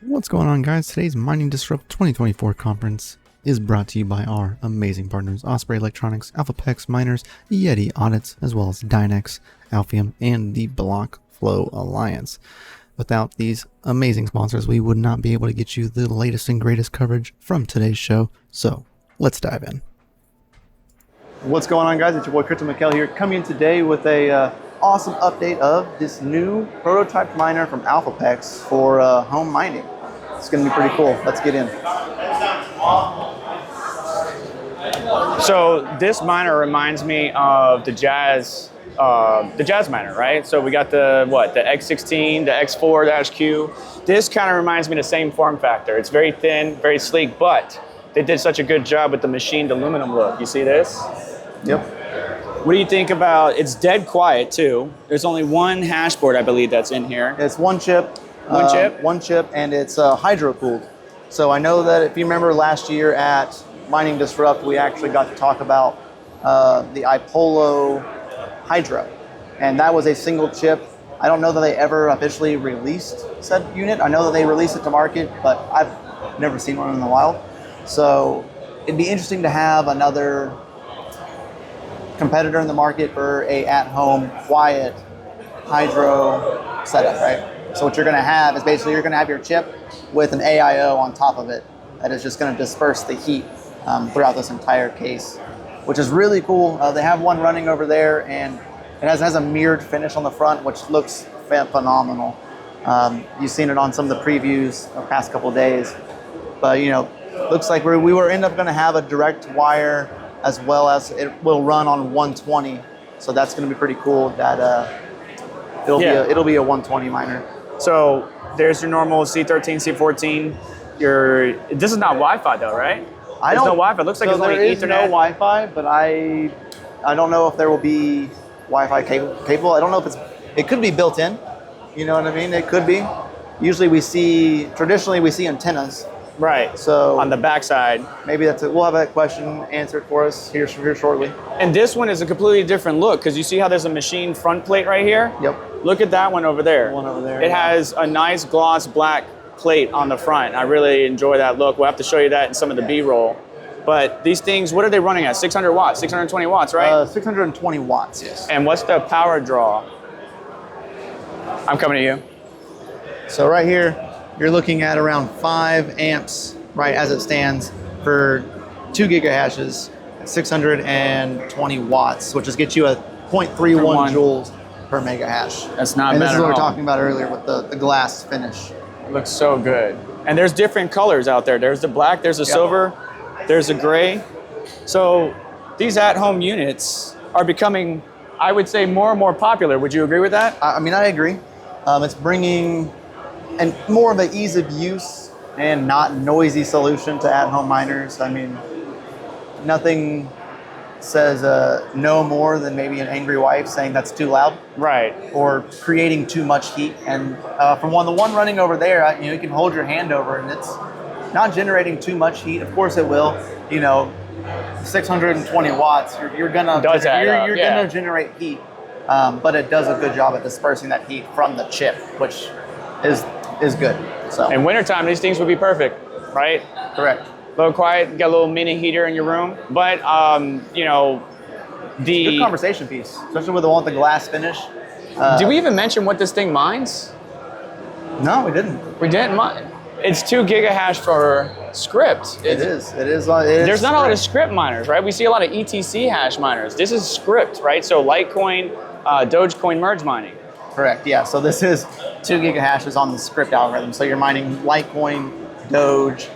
What's going on, guys? Today's Mining Disrupt 2024 conference is brought to you by our amazing partners, Osprey Electronics, Elphapex Miners, Yeti Audits, as well as Dynex, Alphium, and the Blockflow Alliance. Without these amazing sponsors, we would not be able to get you the latest and greatest coverage from today's show. So let's dive in. What's going on, guys? It's your boy CryptoMykel here, coming in today with a awesome update of this new prototype miner from Elphapex for home mining. It's going to be pretty cool. Let's get in. So this miner reminds me of the Jazz miner, right? So we got the X16, the X4-Q. This kind of reminds me of the same form factor. It's very thin, very sleek, but they did such a good job with the machined aluminum look. You see this? Yep. What do you think about, it's dead quiet too. There's only one hash board, I believe, that's in here. It's one chip. One chip, and it's hydro-cooled. So I know that if you remember last year at Mining Disrupt, we actually got to talk about the iPolo Hydro. And that was a single chip. I don't know that they ever officially released said unit. I know that they released it to market, but I've never seen one in the wild. So it'd be interesting to have another competitor in the market for a at-home quiet hydro setup, right? So what you're going to have is basically you're going to have your chip with an AIO on top of it that is just going to disperse the heat throughout this entire case, which is really cool. They have one running over there, and it has a mirrored finish on the front, which looks phenomenal. You've seen it on some of the previews the past couple of days, but looks like we were end up going to have a direct wire, as well as it will run on 120. So that's going to be pretty cool. That it'll be a 120 miner. So there's your normal C13, C14. This is not Wi-Fi though, right? There's no Wi-Fi. It looks like it's only Ethernet. There is no Wi-Fi, but I don't know if there will be Wi-Fi capable. I don't know if it could be built in. You know what I mean? It could be. Usually traditionally we see antennas. Right. So on the backside, maybe that's it. We'll have that question answered for us here shortly. And this one is a completely different look because you see how there's a machined front plate right here? Yep. Look at that one over there. One over there. It has a nice gloss black plate on the front. I really enjoy that look. We'll have to show you that in some of the B-roll. But these things, what are they running at? 600 watts, 620 watts, right? 620 watts, yes. And what's the power draw? I'm coming to you. So right here, you're looking at around 5 amps, right, as it stands for 2 gigahashes at 620 watts, which just gets you a 0.31 joules per mega hash. That's not bad at all. And this is what we were talking about earlier with the glass finish. It looks so good. And there's different colors out there. There's the black, there's the silver, there's the gray. So these at-home units are becoming, I would say, more and more popular. Would you agree with that? I mean, I agree. It's bringing more of an ease of use and not noisy solution to at-home miners. I mean, nothing says no more than maybe an angry wife saying that's too loud. Right. Or creating too much heat. And from the one running over there, you can hold your hand over and it's not generating too much heat. Of course it will. 620 watts, you're gonna generate heat. But it does a good job at dispersing that heat from the chip, which is good. So in wintertime, these things would be perfect, right? Correct. A little quiet, get a little mini heater in your room. But, good conversation piece, especially with the one with the glass finish. Did we even mention what this thing mines? No, we didn't. We didn't mine. It's 2 gigahash for Scrypt. It is. There's not a lot of Scrypt miners, right? We see a lot of ETC hash miners. This is Scrypt, right? So Litecoin, Dogecoin merge mining. Correct, yeah. So this is 2 gigahashes on the Scrypt algorithm. So you're mining Litecoin, Doge,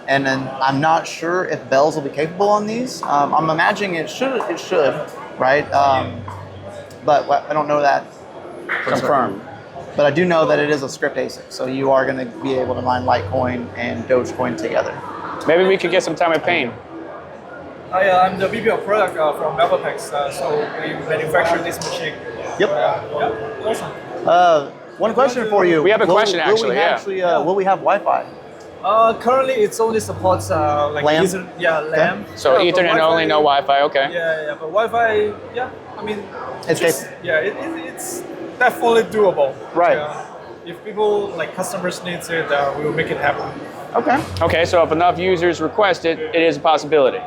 and then I'm not sure if bells will be capable on these. I'm imagining it should, right? But I don't know that for Confirm. certain. But I do know that it is a Scrypt ASIC, so you are going to be able to mine Litecoin and Dogecoin together. Maybe we could get some time with Payne. I'm the VP of product from Elphapex, so we manufacture this machine. Yep. Awesome. One question for you. We have a question actually. Will we have Wi-Fi? Currently, it only supports like LAN? LAN. So Ethernet only, no Wi-Fi. Okay. Yeah, but Wi-Fi, I mean, It's it's definitely doable. Right. if people like customers needs it, we will make it happen. Okay. Okay, so if enough users request it, it is a possibility.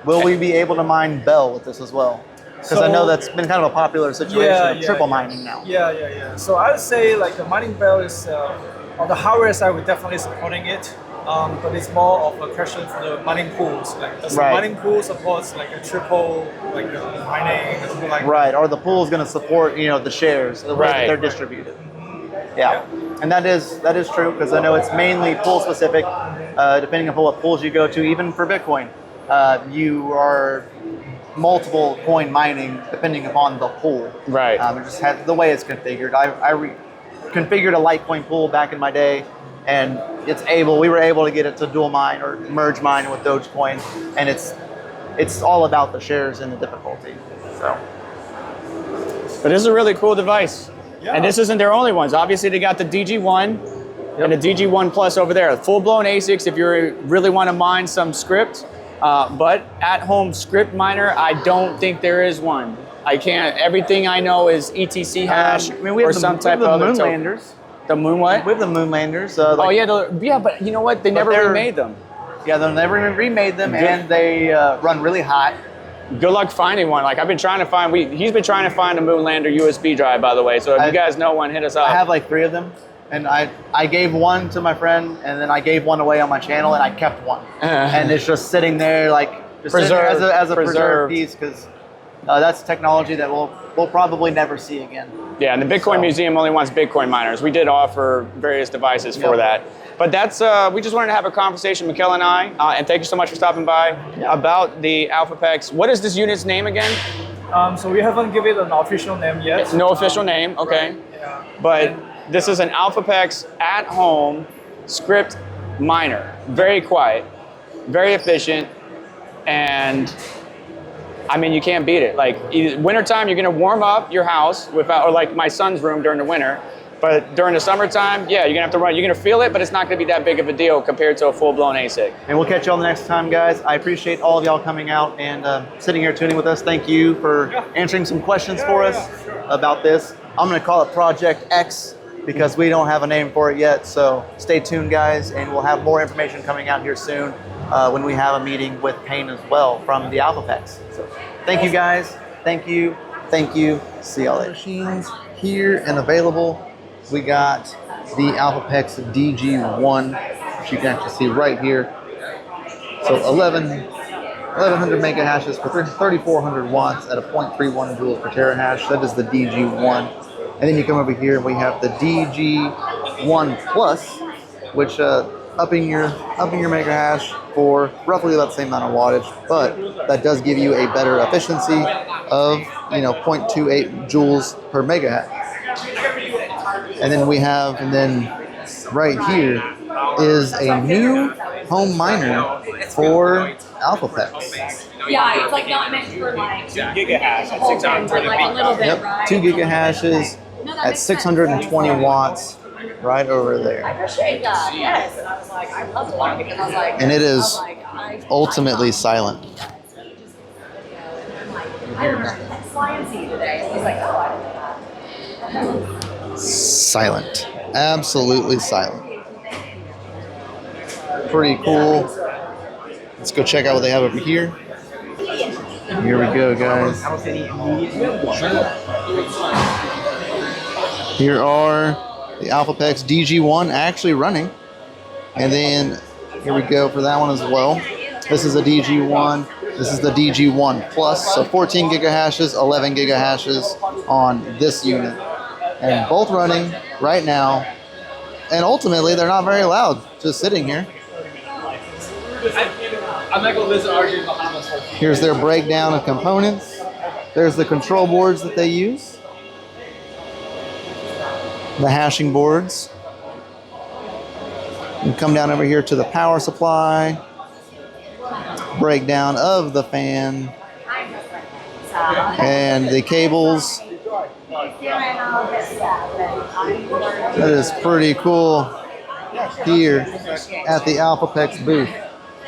Will we be able to mine Bell with this as well? Because I know that's been kind of a popular situation of triple mining now. Yeah. So I would say like the mining bell is on the hardware side, we're definitely supporting it. But it's more of a question for the mining pools. Like does the mining pool supports like a triple like mining or something like that? Or the pool is going to support the shares the way that they're distributed. Yeah. And that is true because I know it's mainly pool specific. Depending on what pools you go to, even for Bitcoin, you are multiple coin mining depending upon the pool. Right. It just has the way it's configured. I configured a Litecoin pool back in my day, and we were able to get it to dual mine or merge mine with Dogecoin, and it's all about the shares and the difficulty. So. But this is a really cool device. Yeah. And this isn't their only ones. Obviously, they got the DG1 and the DG1 Plus over there. Full-blown ASICs if you really want to mine some Scrypt. But at-home Scrypt miner, I don't think there is one. I can't. Everything I know is ETC hash or some type of other token. The moon what? We have the Moonlanders. But you know what? They never remade them. Yeah, they never remade them, and they run really hot. Good luck finding one. Like I've been trying to find. He's been trying to find a Moonlander USB drive, by the way. So if you guys know one, hit us up. I have like 3 of them, and I gave one to my friend, and then I gave one away on my channel, and I kept one, and it's just sitting there like preserved as a preserved piece because that's technology that we'll probably never see again. Yeah, and the Bitcoin Museum only wants Bitcoin miners. We did offer various devices for that. But that's, we just wanted to have a conversation, Mykel and I, and thank you so much for stopping by, about the Elphapex. What is this unit's name again? So we haven't given it an official name yet. No official name, okay. Right, yeah. But this is an Elphapex at-home Scrypt miner. Very quiet, very efficient, and I mean, you can't beat it. Like wintertime, you're gonna warm up your house or like my son's room during the winter. But during the summertime, yeah, you're gonna have to run. You're gonna feel it, but it's not gonna be that big of a deal compared to a full-blown ASIC. And we'll catch y'all the next time, guys. I appreciate all of y'all coming out and sitting here tuning with us. Thank you for answering some questions for us about this. I'm gonna call it Project X because we don't have a name for it yet. So stay tuned, guys, and we'll have more information coming out here soon when we have a meeting with Payne as well from the Elphapex. So thank you, guys. Thank you. Thank you. See y'all later. Machines here and available. We got the Elphapex DG1, which you can actually see right here. So 1100 mega hashes for 3,400 watts at a 0.31 joules per terahash. That is the DG1. And then you come over here and we have the DG1 Plus, which upping your mega hash for roughly about the same amount of wattage, but that does give you a better efficiency of 0.28 joules per mega hash. And then right here is a new home miner for Elphapex. Yeah, it's like not meant for like 2 gigahash at 620 like a little bit, right? 2 gigahashes at 620 watts right over there. I appreciate that. Yes, and I was like, I love it because I was like, And it is ultimately silent. I remember Science-y today. He's like, oh, I didn't know that. Silent. Absolutely silent. Pretty cool. Let's go check out what they have over here. Here we go, guys. Here are the Elphapex DG1 actually running. And then here we go for that one as well. This is a DG1. This is the DG1 Plus. So 14 gigahashes, 11 gigahashes on this unit. And both running right now. And ultimately, they're not very loud, just sitting here. Here's their breakdown of components. There's the control boards that they use. The hashing boards. You come down over here to the power supply. Breakdown of the fan. And the cables. That is pretty cool here at the Elphapex booth,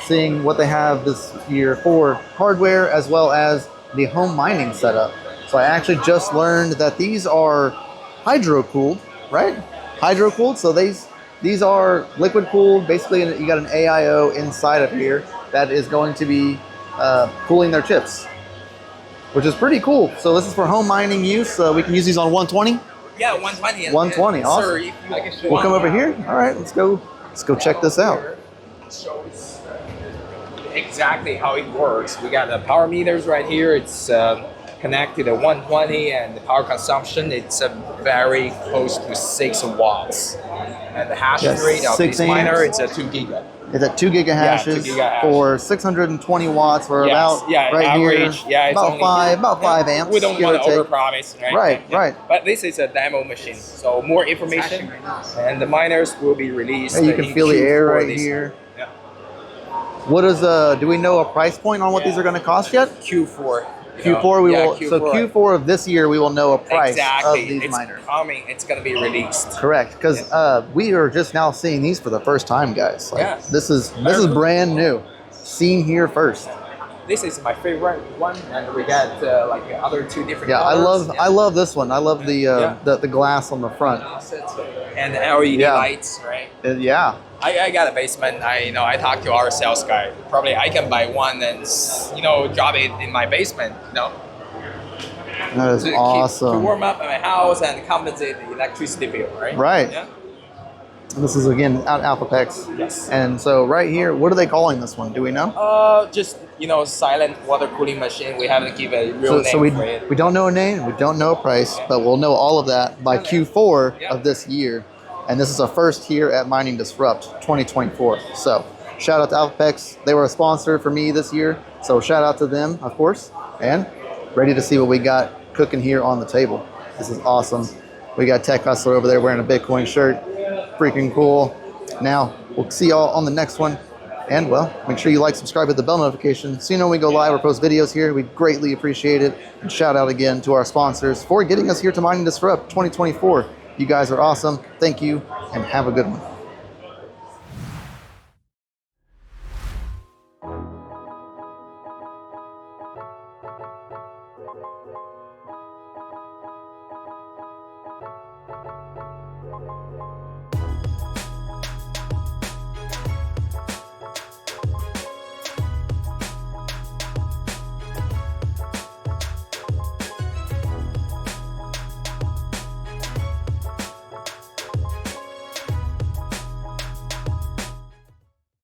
seeing what they have this year for hardware as well as the home mining setup. So I actually just learned that these are hydro-cooled, right? hydro cooled. So these are liquid cooled. Basically, you got an AIO inside of here that is going to be cooling their chips, which is pretty cool. So this is for home mining use. We can use these on 120. Yeah, 120. 120, awesome. Sir, if you like We'll come over here. All right, let's go check this out. Shows exactly how it works. We got the power meters right here. It's connected to 120, and the power consumption, it's very close to 6 watts. And the hash rate of this miner, it's a 2 giga. It's at 2 gigahashes 2 gigahash. for 620 watts, or Yes, about yeah, right average, here, yeah, it's about only- five amps. We don't give want or to take. overpromise, right? Right, right. But this is a demo machine, so more information, and the miners will be released. Hey, you can in feel the air Q4 right this here. Yeah. What is do we know a price point on what these are going to cost yet? Q4. Q4 we will. Q4. So Q4 of this year we will know a price exactly. of these it's miners. coming. It's going to be released. Correct, because we are just now seeing these for the first time, guys. Like, Yeah. This is brand new, seen here first. This is my favorite one, and we got like other 2 different. Yeah, colors. I love this one. I love the glass on the front. And the LED Yeah. lights, right? Yeah. I got a basement. I talked to our sales guy. Probably I can buy one and drop it in my basement. That is To awesome. warm up my house and compensate the electricity bill, right? Right. Yeah. This is again out Elphapex. Yes. And so right here, what are they calling this one? Do we know? Just silent water cooling machine. We haven't given a real name So we for it. don't know a name, we don't know a price, but we'll know all of that by Q4 of this year. And this is a first here at Mining Disrupt 2024. So shout out to Elphapex. They were a sponsor for me this year. So shout out to them, of course. And ready to see what we got cooking here on the table. This is awesome. We got Tech Hustler over there wearing a Bitcoin shirt. Freaking cool. Now, we'll see y'all on the next one. And well, make sure you like, subscribe, hit the bell notification so you know when we go live or post videos here. We greatly appreciate it. And shout out again to our sponsors for getting us here to Mining Disrupt 2024. You guys are awesome. Thank you and have a good one.